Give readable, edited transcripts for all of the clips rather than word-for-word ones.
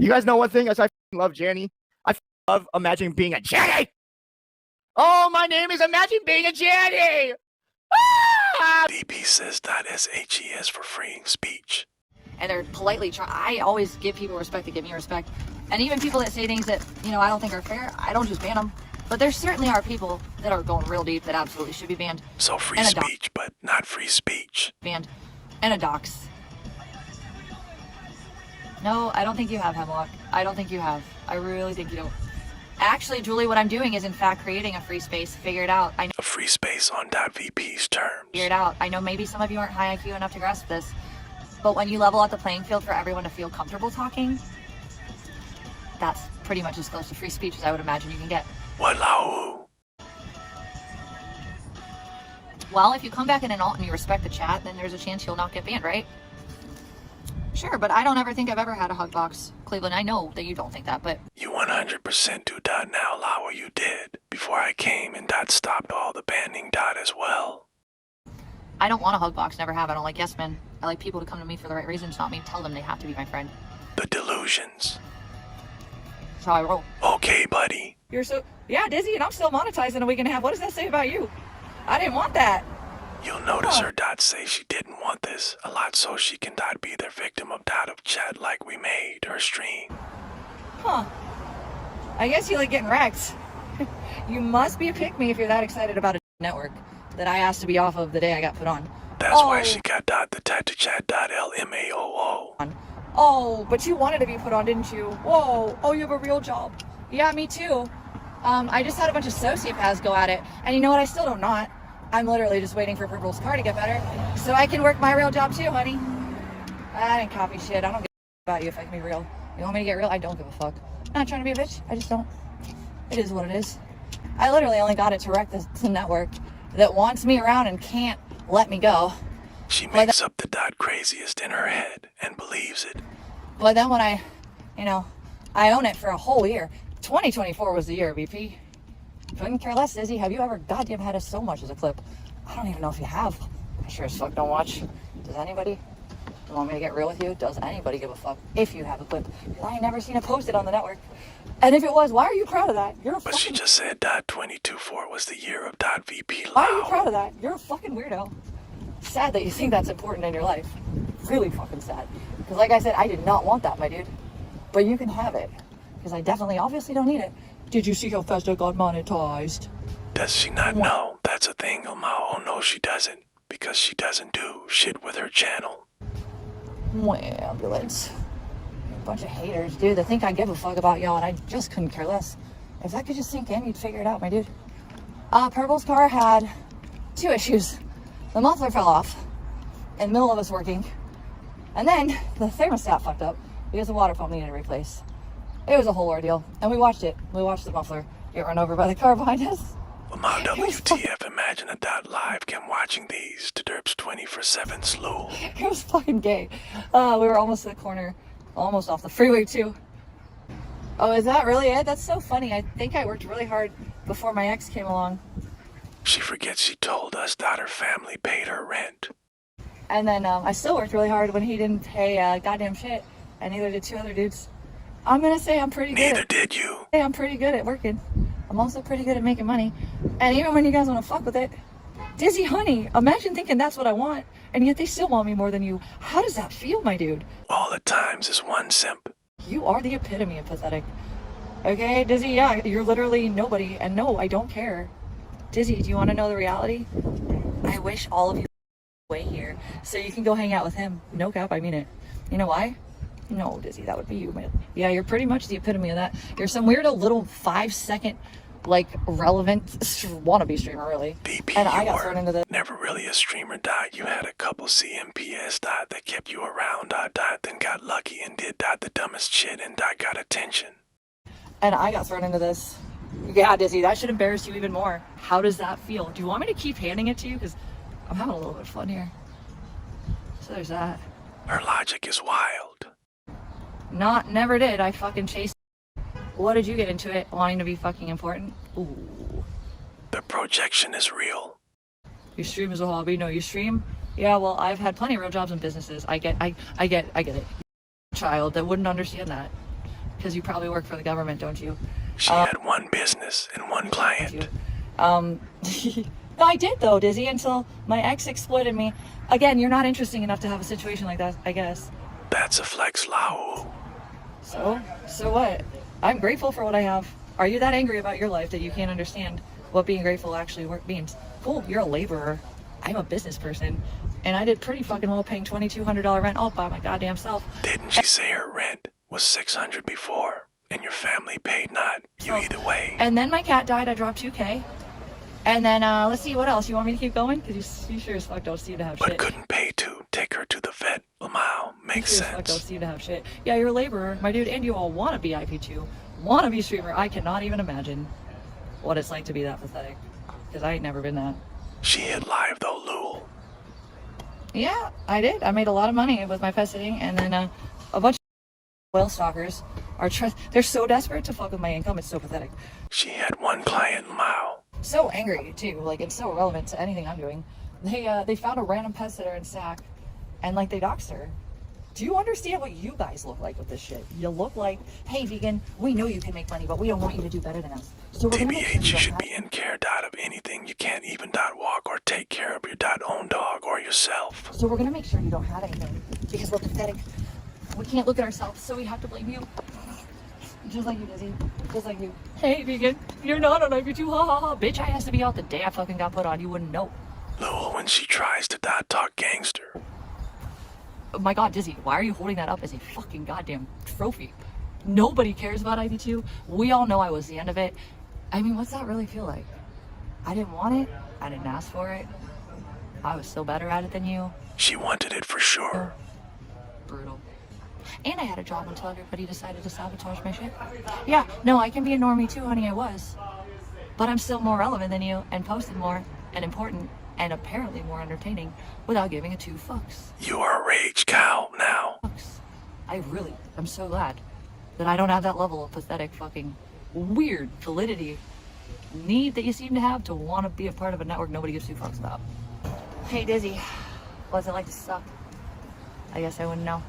You guys know one thing? As I love Janny, I love imagining being a Janny. Oh, my name is Imagine Being a Janny. Ah! DP says .SHES for freeing speech. And they're politely trying. I always give people respect to give me respect. And even people that say things that, you know, I don't think are fair, I don't just ban them. But there certainly are people that are going real deep that absolutely should be banned. So free speech, but not free speech. Banned. And a dox. No, I don't think you have, Hemlock. I don't think you have. I really think you don't. Actually, Julie, what I'm doing is in fact creating a free space. Figure it out. I know. A free space on .VP's terms. Figure it out. I know maybe some of you aren't high IQ enough to grasp this, but when you level out the playing field for everyone to feel comfortable talking, that's pretty much as close to free speech as I would imagine you can get. Walao. Well, if you come back in an alt and you respect the chat, then there's a chance you'll not get banned, right? Sure, but I don't ever think I've ever had a hug box. Cleveland, I know that you don't think that, but... You 100% do now, Lawa, you did. Before I came and stopped all the banning as well. I don't want a hug box, never have. I don't like yes men. I like people to come to me for the right reasons, not me tell them they have to be my friend. The delusions. That's how I roll. Okay, buddy. You're so... Yeah, Dizzy, and I'm still monetized in a week and a half. What does that say about you? I didn't want that. You'll notice her say she didn't want this a lot, so she can be the victim of chat like we made her stream. Huh. I guess you like getting wrecked. You must be a pick-me if you're that excited about a network that I asked to be off of the day I got put on. That's why she got the tattoo chat LMAOO. Oh, but you wanted to be put on, didn't you? Whoa. Oh, you have a real job. Yeah, me too. I just had a bunch of sociopaths go at it, and you know what? I still don't not. I'm literally just waiting for Purple's car to get better, so I can work my real job too, honey. I didn't copy shit. I don't give a about you if I can be real. You want me to get real? I don't give a fuck. I'm not trying to be a bitch. I just don't. It is what it is. I literally only got it to wreck the network that wants me around and can't let me go. She makes up the craziest in her head and believes it. But then when I own it for a whole year. 2024 was the year, VP. Couldn't care less, Dizzy. Have you ever goddamn had us so much as a clip? I don't even know if you have. I sure as fuck don't watch. Does anybody? You want me to get real with you? Does anybody give a fuck if you have a clip? Because I ain't never seen it posted on the network. And if it was, why are you proud of that? You're a But she just said .224 was the year of .VP. Why are you proud of that? You're a fucking weirdo. Sad that you think that's important in your life. Really fucking sad. Because like I said, I did not want that, my dude. But you can have it. Because I definitely, obviously don't need it. Did you see how fast I got monetized? Does she not know that's a thing, Omao? No, she doesn't. Because she doesn't do shit with her channel. Ambulance. A bunch of haters, dude, that think I give a fuck about y'all, and I just couldn't care less. If that could just sink in, you'd figure it out, my dude. Purple's car had 2 issues. The muffler fell off in the middle of us working. And then the thermostat fucked up because the water pump needed replaced. It was a whole ordeal, and we watched it. We watched the muffler get run over by the car behind us. Omao WTF, imagine a live cam watching these to Derps 24/7 slow. It was fucking gay. We were almost at the corner, almost off the freeway too. Oh, is that really it? That's so funny. I think I worked really hard before my ex came along. She forgets she told us that her family paid her rent. And then I still worked really hard when he didn't pay goddamn shit, and neither did 2 other dudes. I'm gonna say I'm pretty good. Neither did you. I'm pretty good at working. I'm also pretty good at making money. And even when you guys want to fuck with it, Dizzy honey, imagine thinking that's what I want, and yet they still want me more than you. How does that feel, my dude? All the times is one simp. You are the epitome of pathetic. Okay, Dizzy, yeah, you're literally nobody, and no, I don't care. Dizzy, do you want to know the reality? I wish all of you way here so you can go hang out with him. No cap, I mean it. You know why? No, Dizzy, that would be you, man. Yeah, you're pretty much the epitome of that. You're some weirdo little 5-second, like, relevant wannabe streamer, really. DP, and I got thrown into the... Never really a streamer, You had a couple CMPS, that kept you around, then got lucky and did, the dumbest shit and, got attention. And I got thrown into this. Yeah, Dizzy, that should embarrass you even more. How does that feel? Do you want me to keep handing it to you? Because I'm having a little bit of fun here. So there's that. Her logic is wild. Never did. I fucking chased. What did you get into it? Wanting to be fucking important? Ooh. The projection is real. You stream as a hobby? No, you stream? Yeah, well, I've had plenty of real jobs and businesses. I get it. Child that wouldn't understand that. because you probably work for the government, don't you? She had one business and one client. No, I did though, Dizzy, until my ex exploited me. Again, you're not interesting enough to have a situation like that, I guess. That's a flex, Lau. So what? I'm grateful for what I have. Are you that angry about your life that you can't understand what being grateful actually means? Cool, you're a laborer. I'm a business person. And I did pretty fucking well paying $2,200 rent all by my goddamn self. Didn't she say her rent was $600 before, and your family paid not? You either way. And then my cat died, I dropped $2K. And then, let's see, what else? You want me to keep going? Because you sure as fuck don't seem to have shit. But couldn't pay to take her to the vet. Lamau, makes You sure as fuck don't sense. seem to have shit. Yeah, you're a laborer, my dude, and you all want to be IP2. Want to be streamer. I cannot even imagine what it's like to be that pathetic. Because I ain't never been that. She hit live though, Lul. Yeah, I did. I made a lot of money with my pet sitting, and then a bunch of whale stalkers are they're so desperate to fuck with my income. It's so pathetic. She had one client, Lamau. So angry too. Like, it's so irrelevant to anything I'm doing. They found a random pet sitter in Sac, and like they doxed her. Do you understand what you guys look like with this shit? You look like, hey, vegan, we know you can make money, but we don't want you to do better than us. So we're gonna make sure TBH, you don't should have- be in care of anything. You can't even walk or take care of your own dog or yourself. So we're gonna make sure you don't have anything because we're pathetic. We can't look at ourselves, so we have to blame you. Just like you, Dizzy. Just like you. Hey, vegan, you're not on IP2. Ha ha ha. Bitch, I has to be out the day I fucking got put on. You wouldn't know. Lul, when she tries to talk gangster. Oh my god, Dizzy, why are you holding that up as a fucking goddamn trophy? Nobody cares about IP2. We all know I was the end of it. I mean, what's that really feel like? I didn't want it. I didn't ask for it. I was still better at it than you. She wanted it for sure. Brutal. And I had a job until everybody decided to sabotage my shit. Yeah, no, I can be a normie too, honey, I was. But I'm still more relevant than you, and posted more, and important, and apparently more entertaining, without giving a two fucks. You are a rage cow now. I'm so glad that I don't have that level of pathetic fucking weird validity need that you seem to have to want to be a part of a network nobody gives two fucks about. Hey, Dizzy, what's it like to suck? I guess I wouldn't know.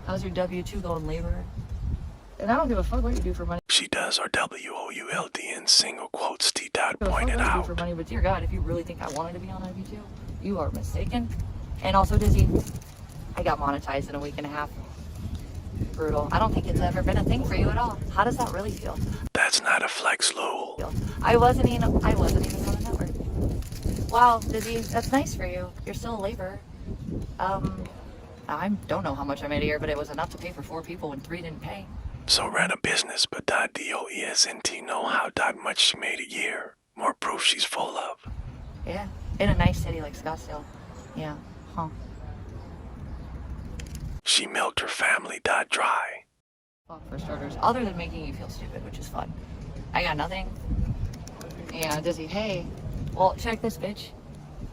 How's your W-2 going, laborer? And I don't give a fuck what you do for money. She does her WOULD in single quotes. T. I don't give a fuck pointed what you do out. for money, but dear God, if you really think I wanted to be on IB2, you are mistaken. And also, Dizzy, I got monetized in a week and a half. Brutal. I don't think it's ever been a thing for you at all. How does that really feel? That's not a flex, Lul. I wasn't even on a network. Wow, Dizzy, that's nice for you. You're still a laborer. I don't know how much I made a year, but it was enough to pay for 4 people when 3 didn't pay. So ran a business, but DOESNT know how much she made a year. More proof she's full of. Yeah, in a nice city like Scottsdale. Yeah, huh. She milked her family dry. Fuck, for starters, other than making you feel stupid, which is fun. I got nothing. Yeah, Dizzy, hey, well, check this, bitch.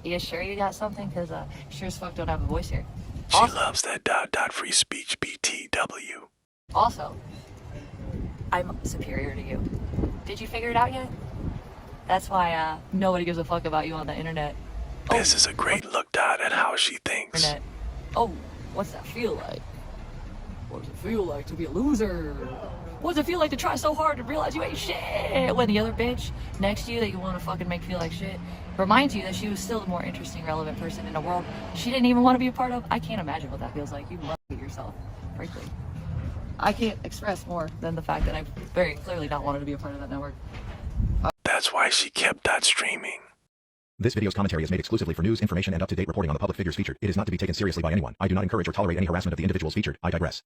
You sure you got something? Because sure as fuck don't have a voice here. She Also- loves that free speech BTW. Also, I'm superior to you. Did you figure it out yet? That's why nobody gives a fuck about you on the internet. This is a great look at how she thinks. Internet. Oh, what's that feel like? What does it feel like to be a loser? What does it feel like to try so hard and realize you ain't shit? When the other bitch next to you that you want to fucking make feel like shit reminds you that she was still the more interesting, relevant person in a world she didn't even want to be a part of. I can't imagine what that feels like. You must hate yourself, frankly. I can't express more than the fact that I very clearly not wanted to be a part of that network. That's why she kept streaming. This video's commentary is made exclusively for news, information, and up-to-date reporting on the public figures featured. It is not to be taken seriously by anyone. I do not encourage or tolerate any harassment of the individuals featured. I digress.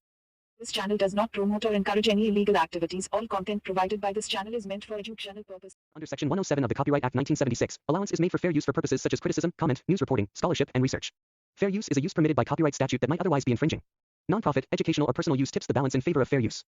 This channel does not promote or encourage any illegal activities. All content provided by this channel is meant for educational purposes. Under Section 107 of the Copyright Act 1976, allowance is made for fair use for purposes such as criticism, comment, news reporting, scholarship, and research. Fair use is a use permitted by copyright statute that might otherwise be infringing. Nonprofit, educational, or personal use tips the balance in favor of fair use.